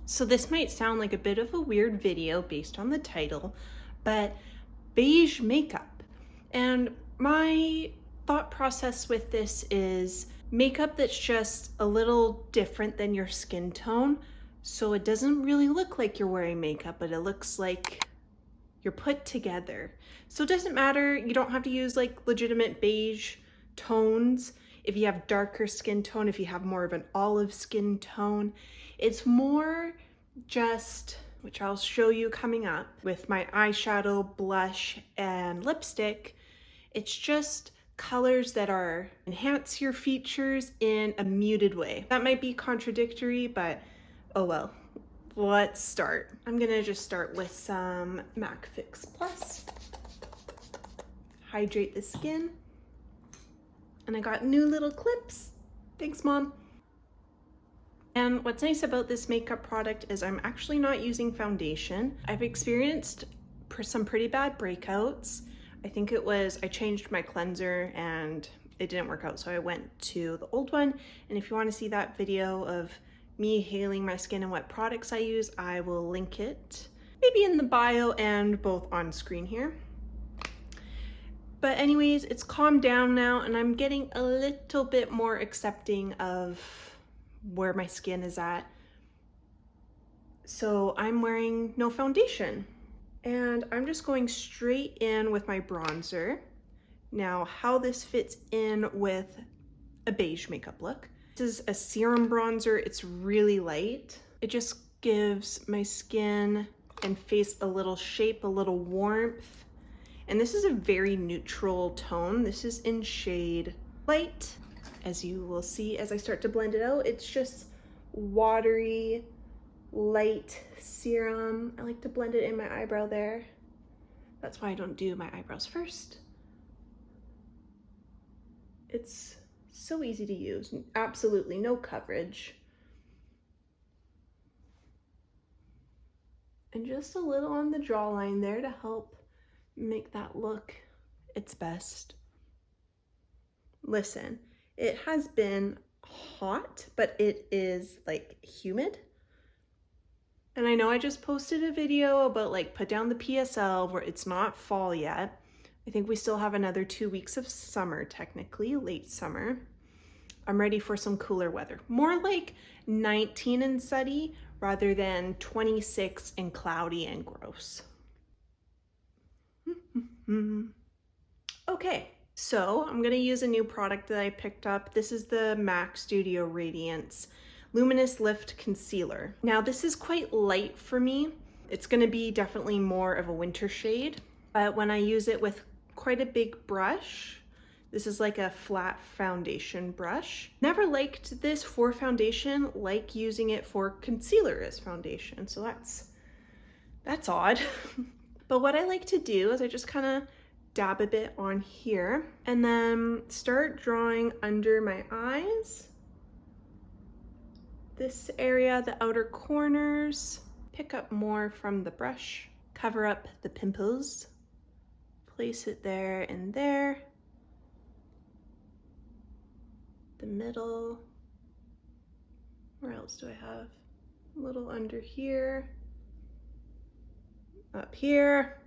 So this might sound like a bit of a weird video based on the title, but beige makeup. And my thought process with this is makeup that's just a little different than your skin tone. So it doesn't really look like you're wearing makeup, but it looks like you're put together. So it doesn't matter, you don't have to use like legitimate beige tones. If you have darker skin tone, if you have more of an olive skin tone, it's more just, which I'll show you coming up with my eyeshadow, blush, and lipstick. It's just colors that are enhance your features in a muted way. That might be contradictory, but oh well. Let's start. I'm gonna just start with some MAC Fix Plus. Hydrate the skin. And I got new little clips. Thanks, Mom. And what's nice about this makeup product is I'm actually not using foundation. I've experienced some pretty bad breakouts. I think it was, I changed my cleanser and it didn't work out, so I went to the old one. And if you want to see that video of me hailing my skin and what products I use, I will link it maybe in the bio and both on screen here. But anyways, it's calmed down now and I'm getting a little bit more accepting of where my skin is at. So I'm wearing no foundation and I'm just going straight in with my bronzer. Now, how this fits in with a beige makeup look. This is a serum bronzer. It's really light. It just gives my skin and face a little shape, a little warmth. And this is a very neutral tone. This is in shade Light. As you will see as I start to blend it out, it's just watery, light serum. I like to blend it in my eyebrow there. That's why I don't do my eyebrows first. It's so easy to use, absolutely no coverage. And just a little on the jawline there to help make that look its best. Listen, it has been hot, but it is like humid. And I know I just posted a video about like put down the PSL where it's not fall yet. I think we still have another 2 weeks of summer, technically, late summer. I'm ready for some cooler weather. More like 19 and sunny rather than 26 and cloudy and gross. Okay, so I'm gonna use a new product that I picked up. This is the MAC Studio Radiance Luminous Lift Concealer. Now this is quite light for me. It's gonna be definitely more of a winter shade, but when I use it with quite a big brush, this is like a flat foundation brush. Never liked this for foundation, like using it for concealer as foundation, so that's odd. But what I like to do is I just kind of dab a bit on here and then start drawing under my eyes. This area, the outer corners, pick up more from the brush, cover up the pimples, place it there and there, the middle. Where else do I have? A little under here, up here.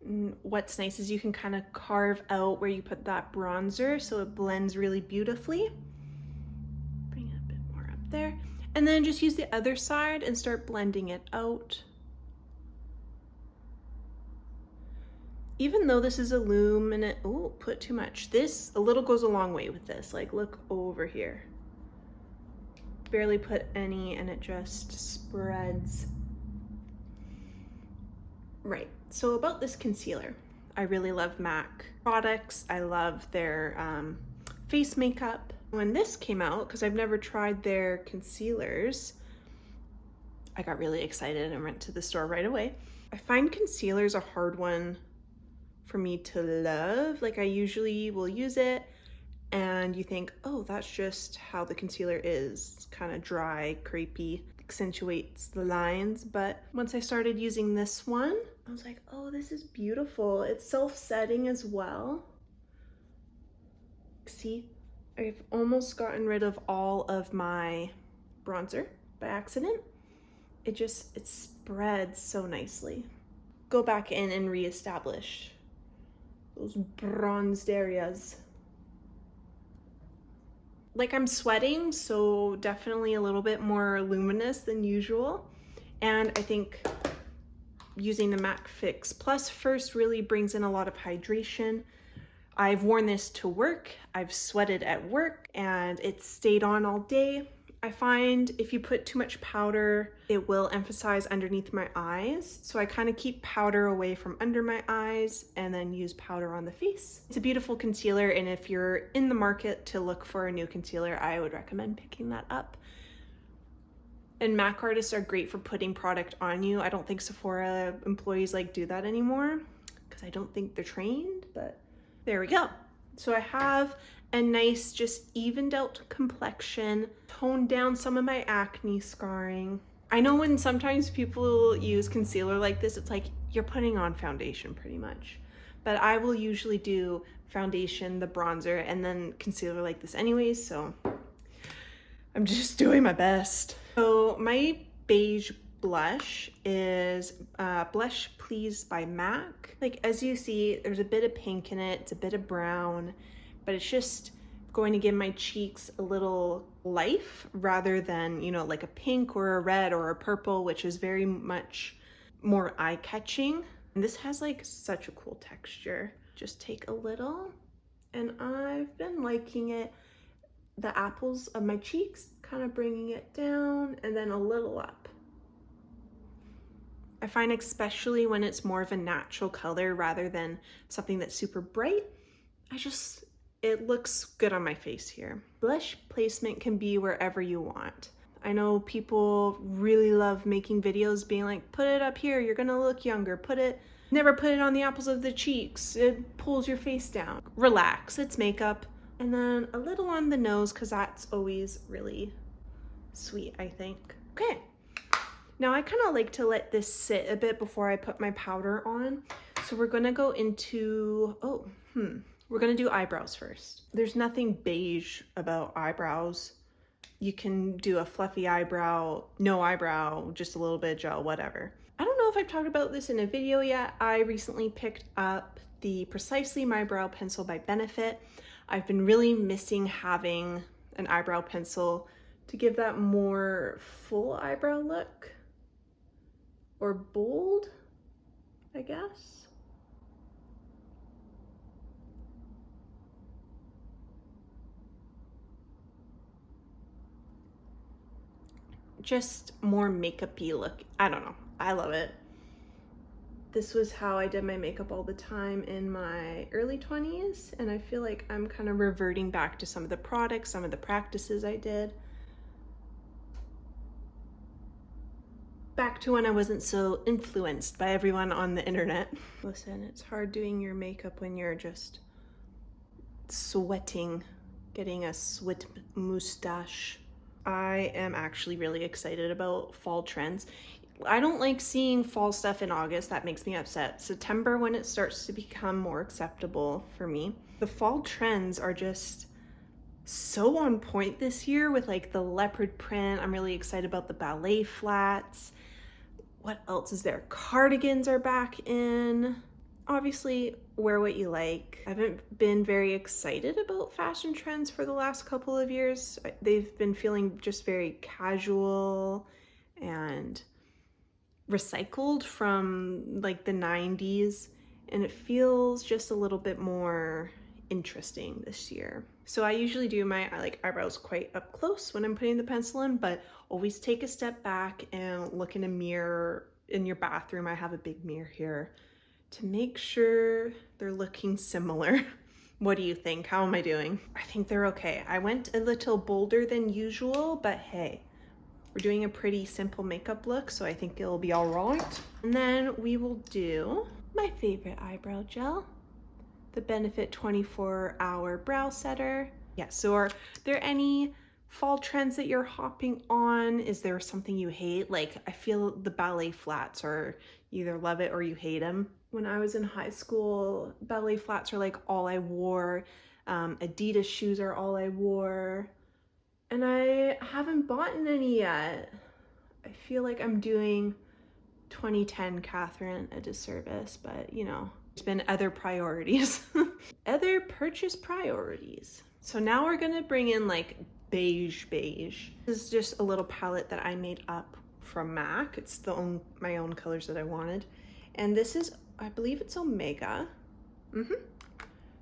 And what's nice is you can kind of carve out where you put that bronzer so it blends really beautifully. Bring it a bit more up there. And then just use the other side and start blending it out. Even though this is a luminous, oh, put too much. This, a little goes a long way with this. Like, look over here. Barely put any and it just spreads. Right, so about this concealer. I really love MAC products. I love their face makeup. When this came out, because I've never tried their concealers, I got really excited and went to the store right away. I find concealers a hard one for me to love. Like I usually will use it and you think, oh, that's just how the concealer is. It's kind of dry, crepey, accentuates the lines. But once I started using this one, I was like, oh, this is beautiful. It's self-setting as well. See, I've almost gotten rid of all of my bronzer by accident. it spreads so nicely. Go back in and reestablish those bronzed areas. Like, I'm sweating, so definitely a little bit more luminous than usual. And I think using the MAC Fix Plus first really brings in a lot of hydration. I've worn this to work, I've sweated at work, and it stayed on all day. I find if you put too much powder, it will emphasize underneath my eyes. So I kind of keep powder away from under my eyes and then use powder on the face. It's a beautiful concealer, and if you're in the market to look for a new concealer, I would recommend picking that up. And MAC artists are great for putting product on you. I don't think Sephora employees like do that anymore because I don't think they're trained, but there we go. So I have a nice, just evened out complexion, toned down some of my acne scarring. I know when sometimes people use concealer like this, it's like you're putting on foundation pretty much. But I will usually do foundation, the bronzer, and then concealer like this anyways, so I'm just doing my best. So my beige blush is Blush Please by MAC. Like, as you see, there's a bit of pink in it, it's a bit of brown, but it's just going to give my cheeks a little life rather than, you know, like a pink or a red or a purple, which is very much more eye-catching. And this has like such a cool texture. Just take a little, and I've been liking it. The apples of my cheeks, kind of bringing it down and then a little up. I find especially when it's more of a natural color rather than something that's super bright, it looks good on my face here. Blush placement can be wherever you want. I know people really love making videos being like, put it up here, you're gonna look younger, never put it on the apples of the cheeks, it pulls your face down. Relax, it's makeup. And then a little on the nose, because that's always really sweet, I think. Okay, now I kind of like to let this sit a bit before I put my powder on. So we're gonna go into, we're gonna do eyebrows first. There's nothing beige about eyebrows. You can do a fluffy eyebrow, no eyebrow, just a little bit of gel, whatever. I don't know if I've talked about this in a video yet. I recently picked up the Precisely My Brow Pencil by Benefit. I've been really missing having an eyebrow pencil to give that more full eyebrow look, or bold, I guess. Just more makeup-y look. I don't know, I love it. This was how I did my makeup all the time in my early 20s, and I feel like I'm kind of reverting back to some of the products, some of the practices I did. Back to when I wasn't so influenced by everyone on the internet. Listen, it's hard doing your makeup when you're just sweating, getting a sweat mustache. I am actually really excited about fall trends. I don't like seeing fall stuff in August. That makes me upset. September, when it starts to become more acceptable for me. The fall trends are just so on point this year with like the leopard print. I'm really excited about the ballet flats. What else is there? Cardigans are back in. Obviously, wear what you like. I haven't been very excited about fashion trends for the last couple of years. They've been feeling just very casual and recycled from like the 90s, and it feels just a little bit more interesting this year. So I usually do my eyebrows quite up close when I'm putting the pencil in, but always take a step back and look in a mirror in your bathroom. I have a big mirror here to make sure they're looking similar. What do you think? How am I doing? I think they're okay. I went a little bolder than usual, but hey, we're doing a pretty simple makeup look, so I think it'll be all right. And then we will do my favorite eyebrow gel, the Benefit 24-hour brow setter. Yeah, so are there any fall trends that you're hopping on? Is there something you hate? Like, I feel the ballet flats are, you either love it or you hate them. When I was in high school, ballet flats are like all I wore. Adidas shoes are all I wore. And I haven't bought any yet. I feel like I'm doing 2010 Catherine a disservice, but you know, there's been other priorities. Other purchase priorities. So now we're gonna bring in like beige. This is just a little palette that I made up from MAC. It's my own colors that I wanted. And this is, I believe it's Omega.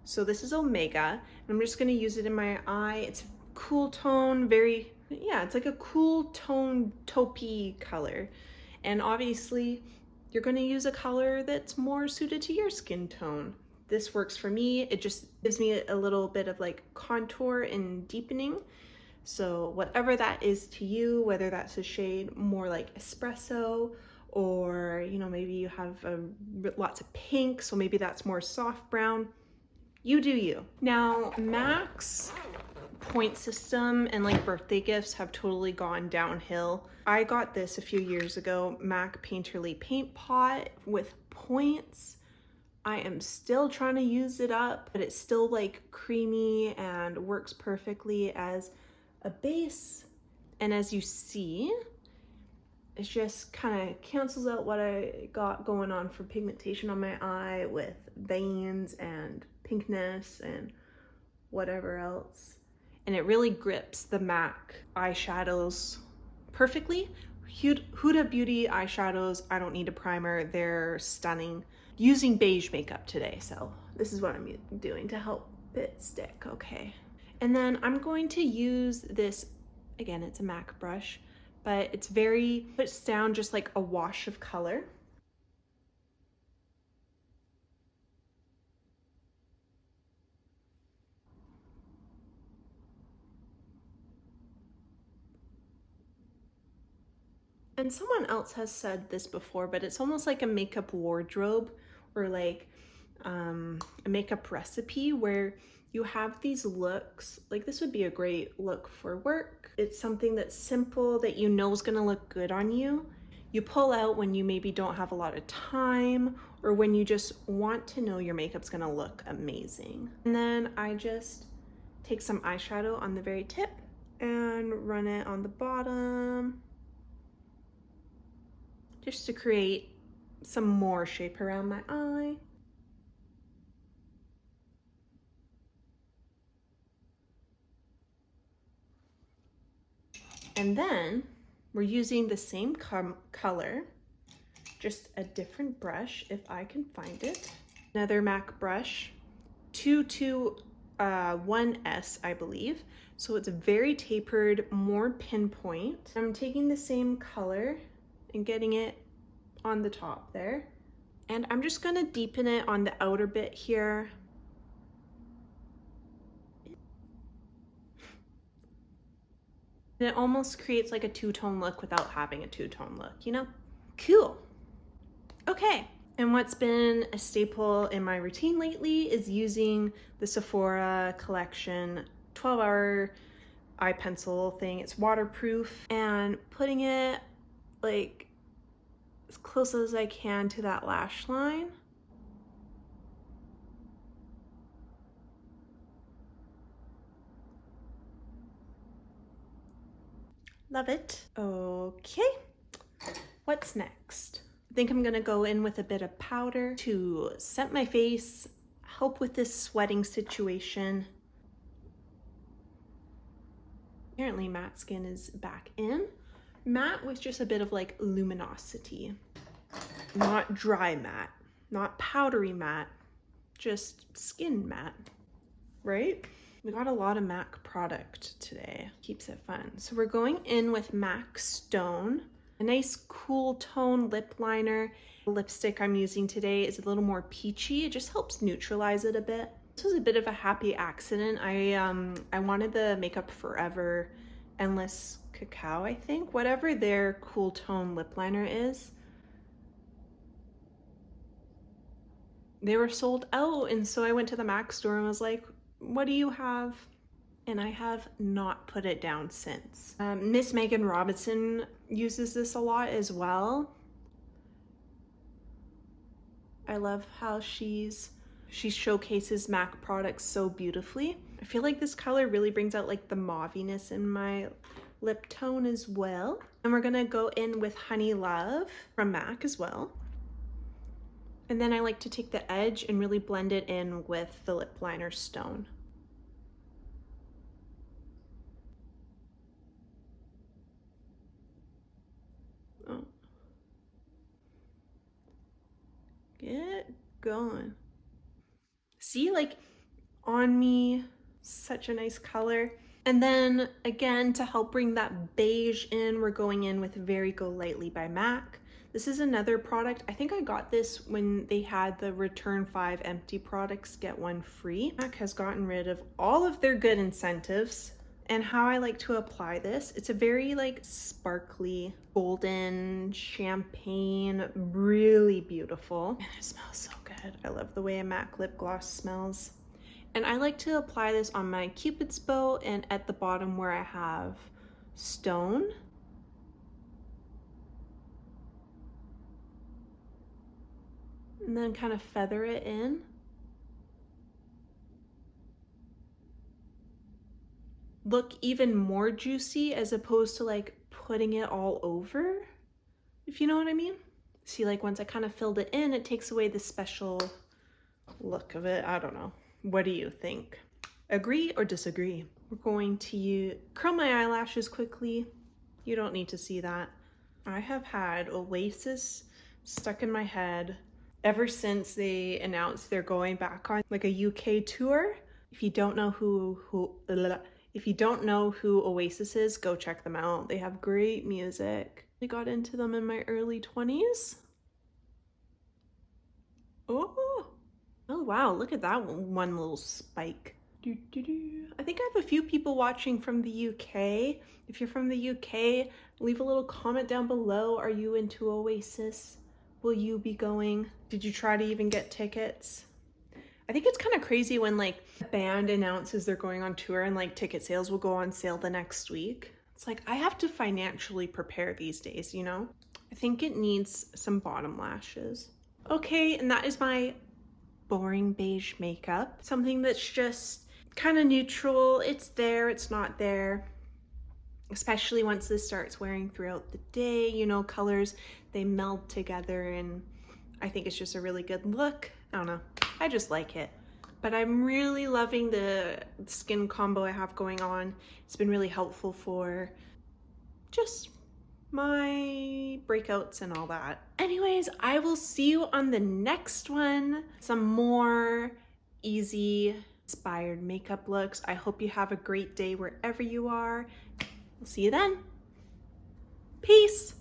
So this is Omega. I'm just gonna use it in my eye. It's cool tone, it's like a cool tone taupey color. And obviously you're gonna use a color that's more suited to your skin tone. This works for me. It just gives me a little bit of like contour and deepening. So whatever that is to you, whether that's a shade more like espresso, or you know, maybe you have lots of pink, so maybe that's more soft brown. You do you. Now, MAC's point system and like birthday gifts have totally gone downhill. I got this a few years ago, MAC Painterly Paint Pot with points. I am still trying to use it up, but it's still like creamy and works perfectly as a base. And as you see, it just kind of cancels out what I got going on for pigmentation on my eye with veins and pinkness and whatever else. And it really grips the MAC eyeshadows perfectly. Huda Beauty eyeshadows, I don't need a primer. They're stunning. Using beige makeup today, so this is what I'm doing to help it stick. Okay. And then I'm going to use this, again, it's a MAC brush, but puts down just like a wash of color. And someone else has said this before, but it's almost like a makeup wardrobe or like a makeup recipe where you have these looks. Like this would be a great look for work. It's something that's simple that you know is gonna look good on you. You pull out when you maybe don't have a lot of time or when you just want to know your makeup's gonna look amazing. And then I just take some eyeshadow on the very tip and run it on the bottom, just to create some more shape around my eye. And then we're using the same color, just a different brush if I can find it. Another MAC brush, 221S, I believe. So it's very tapered, more pinpoint. I'm taking the same color and getting it on the top there. And I'm just gonna deepen it on the outer bit here. And it almost creates like a two-tone look without having a two-tone look, you know? Cool. Okay, and what's been a staple in my routine lately is using the Sephora collection 12-hour eye pencil thing. It's waterproof, and putting it like as close as I can to that lash line. Love it. Okay, what's next? I think I'm gonna go in with a bit of powder to set my face, help with this sweating situation. Apparently matte skin is back in. Matte with just a bit of like luminosity. Not dry matte, not powdery matte, just skin matte, right? We got a lot of MAC product today. Keeps it fun. So we're going in with MAC Stone, a nice cool tone lip liner. The lipstick I'm using today is a little more peachy. It just helps neutralize it a bit. This was a bit of a happy accident. I wanted the Makeup Forever Endless Cacao, I think, whatever their cool tone lip liner is. They were sold out, and so I went to the MAC store and was like, what do you have? And I have not put it down since. Miss Megan Robinson uses this a lot as well. I love how she showcases MAC products so beautifully. I feel like this color really brings out like the mauviness in my lip tone as well. And we're gonna go in with Honey Love from MAC as well. And then I like to take the edge and really blend it in with the lip liner Stone. Oh. Get going. See, like on me, such a nice color. And then again, to help bring that beige in, we're going in with Very Go Lightly by MAC. This is another product. I think I got this when they had the return 5 empty products, get 1 free. MAC has gotten rid of all of their good incentives. And how I like to apply this, it's a very like sparkly, golden, champagne, really beautiful. And it smells so good. I love the way a MAC lip gloss smells. And I like to apply this on my Cupid's bow and at the bottom where I have Stone. And then kind of feather it in. Look even more juicy as opposed to like putting it all over, if you know what I mean. See, like once I kind of filled it in, it takes away the special look of it. I don't know. What do you think? Agree or disagree? We're going to curl my eyelashes quickly. You don't need to see that. I have had Oasis stuck in my head ever since they announced they're going back on like a UK tour. If you don't know who Oasis is, go check them out. They have great music. I got into them in my early 20s. Oh wow, look at that one little spike. I think I have a few people watching from the UK. If you're from the UK, leave a little comment down below. Are you into Oasis? Will you be going? Did you try to even get tickets? I think it's kind of crazy when like a band announces they're going on tour and like ticket sales will go on sale the next week. It's like, I have to financially prepare these days, you know? I think it needs some bottom lashes. Okay, and that is my boring beige makeup. Something that's just kind of neutral. It's there, it's not there. Especially once this starts wearing throughout the day, you know, colors, they meld together and I think it's just a really good look. I don't know, I just like it. But I'm really loving the skin combo I have going on. It's been really helpful for just my breakouts and all that. Anyways, I will see you on the next one. Some more easy inspired makeup looks. I hope you have a great day wherever you are. We'll see you then. Peace.